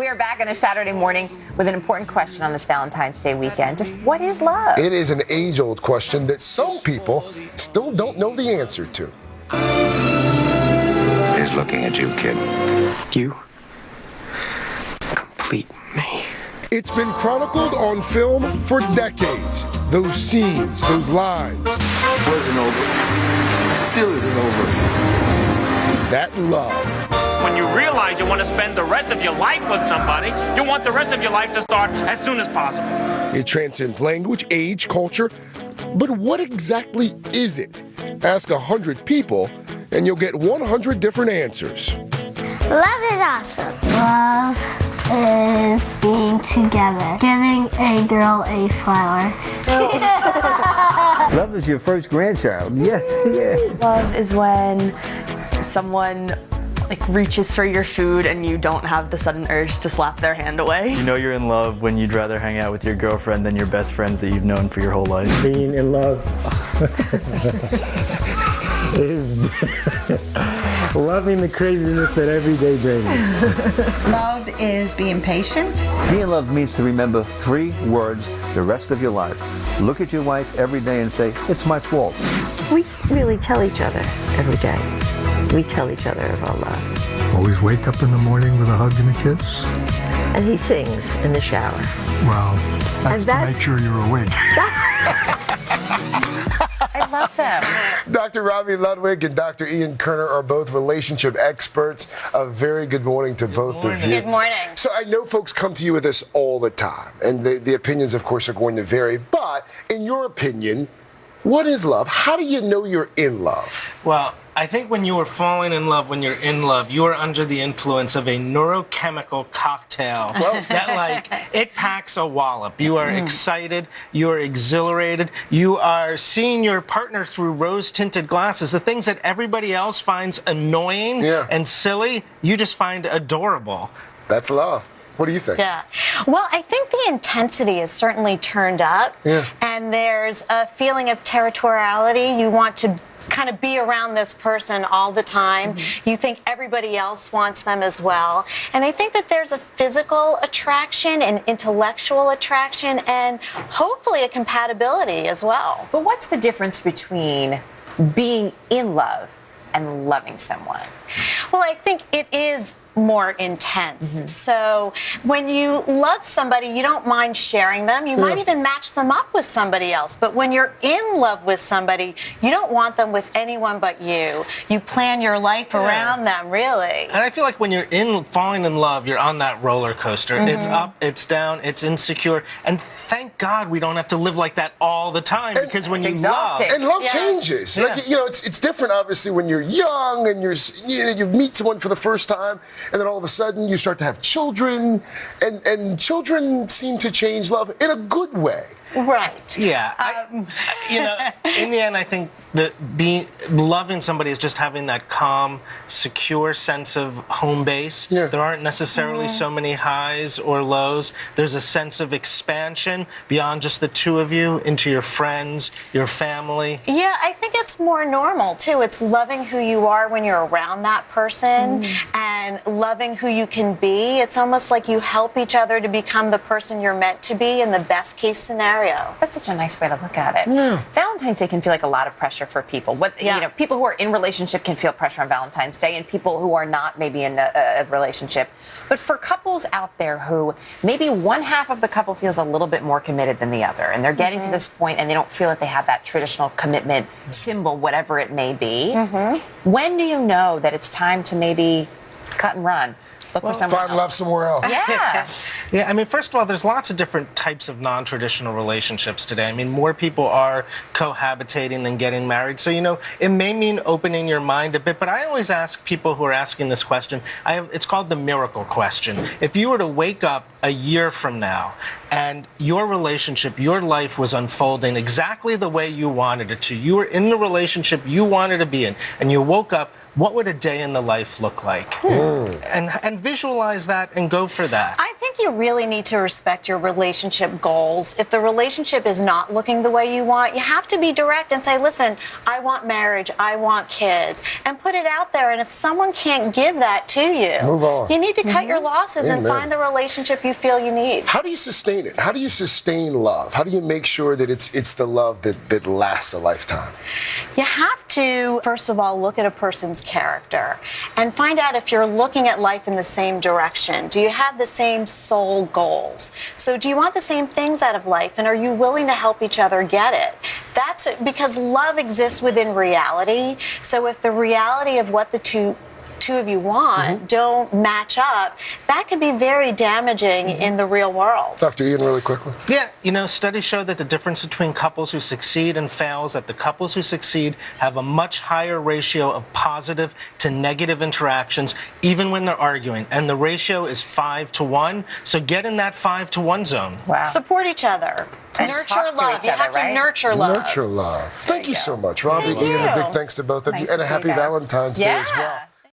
We are back on a Saturday morning with an important question on this Valentine's Day weekend. Just what is love? It is an age-old question that some people still don't know the answer to. He's looking at you, kid. You complete me. It's been chronicled on film for decades. Those scenes, those lines. Wasn't over. Still isn't over. That love. When you realize you want to spend the rest of your life with somebody, you want the rest of your life to start as soon as possible. It transcends language, age, culture. But what exactly is it? Ask 100 people, and you'll get 100 different answers. Love is awesome. Love is being together. Giving a girl a flower. Love is your first grandchild. Yes, yeah. Love is when someone reaches for your food and you don't have the sudden urge to slap their hand away. You know you're in love when you'd rather hang out with your girlfriend than your best friends that you've known for your whole life. Being in love is loving the craziness that every day brings. Love is being patient. Being in love means to remember 3 words the rest of your life. Look at your wife every day and say, it's my fault. We really tell each other every day. We tell each other of our love. Always wake up in the morning with a hug and a kiss. And he sings in the shower. Well, that's to make sure you're awake. I love them. Dr. Robi Ludwig and Dr. Ian Kerner are both relationship experts. A very good morning to both of you. Good morning. So I know folks come to you with this all the time, and the opinions, of course, are going to vary. But in your opinion, what is love? How do you know you're in love? Well, I think when you are falling in love, when you're in love, you are under the influence of a neurochemical cocktail that, it packs a wallop. You are excited, you are exhilarated, you are seeing your partner through rose-tinted glasses. The things that everybody else finds annoying and silly, you just find adorable. That's love. What do you think? Yeah. Well, I think the intensity is certainly turned up. Yeah. And there's a feeling of territoriality. You want to kind of be around this person all the time. You think everybody else wants them as well. And I think that there's a physical attraction, an intellectual attraction, and hopefully a compatibility as well. But what's the difference between being in love and loving someone? Well, I think it is more intense. So when you love somebody, you don't mind sharing them. You might even match them up with somebody else. But when you're in love with somebody, you don't want them with anyone but you. You plan your life around them, really. And I feel like when you're falling in love, you're on that roller coaster. It's up, it's down, it's insecure. And thank God we don't have to live like that all the time, because when you love... And love changes. Like, you know, it's different, obviously, when you're young and you meet someone for the first time, and then all of a sudden you start to have children, and children seem to change love in a good way. Right. Yeah. In the end, I think that loving somebody is just having that calm, secure sense of home base. Yeah. There aren't necessarily so many highs or lows. There's a sense of expansion beyond just the two of you into your friends, your family. Yeah, I think it's more normal, too. It's loving who you are when you're around that person and loving who you can be. It's almost like you help each other to become the person you're meant to be in the best case scenario. That's such a nice way to look at it. Yeah. Valentine's Day can feel like a lot of pressure for people. You know, people who are in relationship can feel pressure on Valentine's Day, and people who are not maybe in a relationship. But for couples out there who maybe one half of the couple feels a little bit more committed than the other, and they're getting to this point and they don't feel that they have that traditional commitment symbol, whatever it may be, when do you know that it's time to maybe cut and run? Look for someone find love somewhere else. Yeah. Yeah, I mean, first of all, there's lots of different types of non-traditional relationships today. I mean, more people are cohabitating than getting married. So, you know, it may mean opening your mind a bit, but I always ask people who are asking this question, it's called the miracle question. If you were to wake up a year from now and your relationship, your life was unfolding exactly the way you wanted it to, you were in the relationship you wanted to be in, and you woke up, what would a day in the life look like? And visualize that and go for that. I think you really need to respect your relationship goals. If the relationship is not looking the way you want, you have to be direct and say, listen, I want marriage, I want kids, and put it out there. And if someone can't give that to you, move on. You need to cut your losses and find the relationship you feel you need. How do you sustain it? How do you sustain love? How do you make sure that it's the love that lasts a lifetime? You have to, first of all, look at a person's character and find out if you're looking at life in the same direction. Do you have the same soul goals? So do you want the same things out of life, and are you willing to help each other get it? That's because love exists within reality. So if the reality of what the two of you want don't match up, that can be very damaging in the real world. Dr. Ian, really quickly. Yeah, you know, studies show that the difference between couples who succeed and fail is that the couples who succeed have a much higher ratio of positive to negative interactions, even when they're arguing. And the ratio is 5 to 1. So get in that 5 to 1 zone. Wow. Support each other. And nurture talk to love. each You other, have right? to nurture love. Nurture love. Thank you so much, Robbie. Ian, a big thanks to both of you. And a happy Valentine's Day as well.